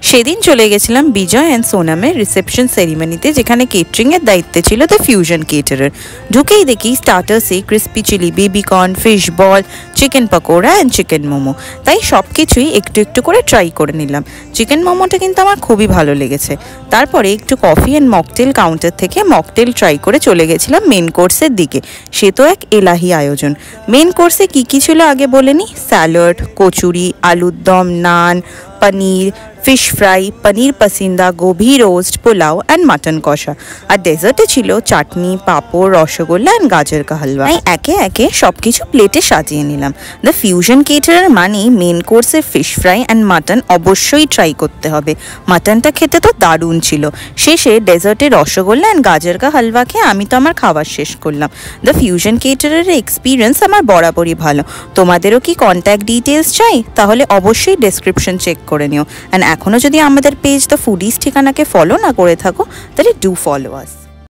সেদিন চলে গেছিলাম বিজয় অ্যান্ড সোনামের রিসেপশন সেরিমনিতে, যেখানে কেটারিংয়ের দায়িত্বে ছিল দ্য ফিউশন কেটারার। ঢুকেই দেখি স্টার্টার্সে crispy chilli baby corn, fish ball, chicken pakora and chicken momo. তাই সব কিছুই একটু একটু করে ট্রাই করে নিলাম। চিকেন মোমোটা কিন্তু আমার খুবই ভালো লেগেছে। তারপরে একটু কফি অ্যান্ড মকটেল কাউন্টার থেকে মকটেল ট্রাই করে চলে গেছিলাম মেন কোর্সের দিকে। সে তো এক এলাহি আয়োজন। মেন কোর্সে কী কী ছিল আগে বলে নিই। স্যালাড, কচুরি, আলুর দম, naan, paneer, fish fry, paneer pasanda, gobi roast, pulao and mutton কষা। আর ডেজার্টে ছিল চাটনি, পাঁপড়, রসগোল্লা অ্যান্ড গাজর কা হালুয়া। তাই একে একে সব কিছু প্লেটে সাজিয়ে নিলাম। দ্য ফিউশন কেটারার মানেই মেন কোর্সে ফিশ ফ্রাই অ্যান্ড মাটন অবশ্যই ট্রাই করতে হবে। মাটনটা খেতে তো দারুণ ছিল। শেষে ডেজার্টে রসগোল্লা অ্যান্ড গাজর কা হালুয়া খেয়ে আমি তো আমার খাবার শেষ করলাম। দ্য ফিউশন কেটারারের এক্সপিরিয়েন্স আমার বরাবরই ভালো। তোমাদেরও কি কন্ট্যাক্ট ডিটেলস চাই? তাহলে অবশ্যই ডেসক্রিপশন চেক করে নিও। অ্যান্ড এখনও যদি আমাদের পেজ দ্য ফুডিজ ঠিকানাকে ফলো না করে থাকো, তাহলে ডু ফলো আস।